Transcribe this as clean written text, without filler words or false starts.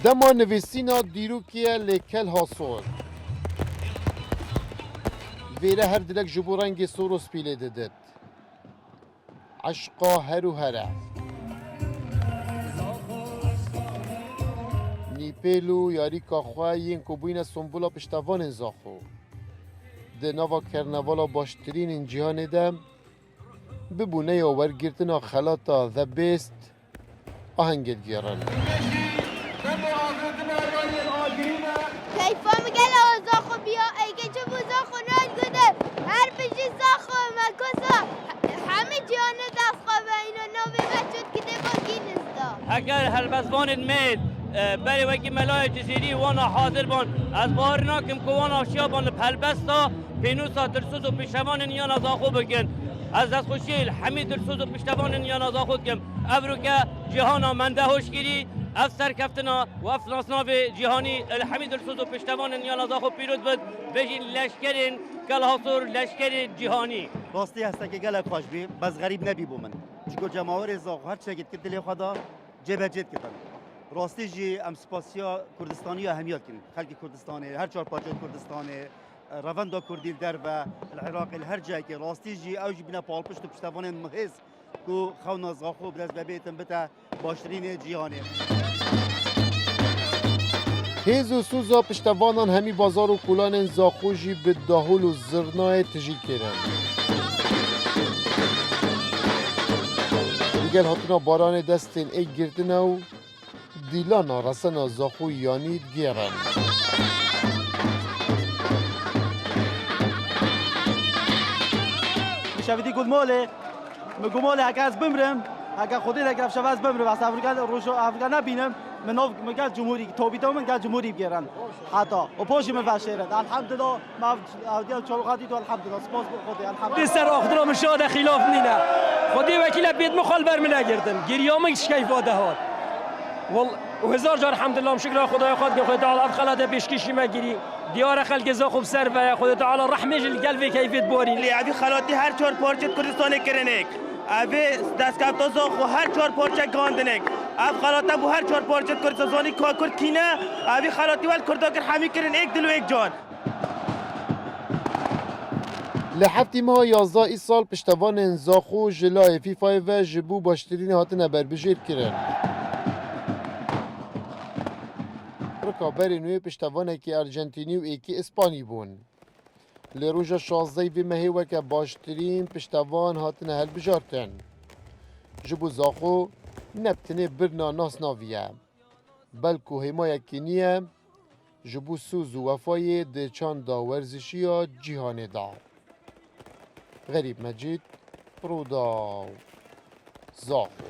دما نویسینا دیروکیه لیکل هاسور ویره هر دلک جبو رنگ سوروس پیله ددد عشقا هرو هره نیپیلو یاری کاخواه ین کبوین سنبولا پشتوان انزاخو ده نوا کرنوالا باشترین این جهان ده ببونه یا ورگرتنا خلاطا The Best آهنگل گیرن کیفا میگل آزاخو بیا ایگه چه بوزاخو ناد گده هر بجی زاخو مکوزا همه جانه دست خواه اینو نوی بچود کده با گینستا اگر هلبزوان میل برای وکی ملای جزیری وانا حاضر بان از بار ناکم که وانا اشیا بان پلبستا پینوسا دلسوز و پشتوان نیان از آخو بگن از دست خوشیل همه دلسوز و پشتوان نیان از آخو کم افرو که جهانا منده هوش گیری اف سرکفتنا و اف ناسناف جهانی الحمی دلسوز و پشتوان نیان از آخو پیروز بود بجین لشکرین کلحاصور لشکر جهانی راستی هسته که گلک خوش بی بس غریب نبی بو من چکو جماور زاخو هر چه گید که دلی خدا جبه جد کتن راستی جی ام سپاسیا کردستانی اهمیت کنید خلق کردستانی هر چهار پاچه کردستانی رواندا کردیل در و العراق هر جایی که راستی جی اوج بنا پالپشت و پشتوان مهز کو خونا زاخو برز ببیتن بتا باشترین جهانی هیز و سوزا پشتوانان همی بازار و کلان زاخوجی به داهول و زرنای تجی کرن دیگر هاتونا باران دستین ای گردنه و دیلانا رسنا زاخو یانید گیرن شویدی گل ماله مگو ماله اگه از بمرم اگه خودی اگه افشاف از بمرم از افریقا روشو افریقا نبینم من مگه جمهوری توبیتا من گل جمهوری بگیرن حتی و پوشی من فشیرد الحمدلله ما اودیا چالقاتی تو الحمدلله سپاس خودی الحمدلله سر اخدرا مشاهده خلاف نینا خودی وکیل بيت مخال بر من نگردم گریامک شکیف دهات والله و هزار جار الحمدلله شکر خدای خود که خدای تعالی افخلاده پیشکشی مگیری دیار خلق زاخوب سر و خدای تعالی رحمه جل قلب کیفیت باری لی ابی خلاتی هر چهار پارچه کردستان کرنک ابی دست کفتا زاخو هر چهار پارچه گاندنک اب خلاته بو هر چهار پارچه کردستانی کاکر کینه ابی خلاتی ول کردا کر همی کرن یک دل و یک جان لحفتی ما 11 ای سال پشتوان زاخو جلای فیفا و جبو باشترین هاتنه بربجیر کرن رکابر نوی پشتوانه که ارژنتینی و ایکی اسپانی بون لروژا 16 وی مهیوه که باشترین پشتوان هاتنه هل بجارتن جبو زاخو نبتنه برنا ناس ناویه بلکو همایه کنیه جبو سوز و وفای ده چند ورزشی ها جیهانه دا غریب مجید رودا زاخو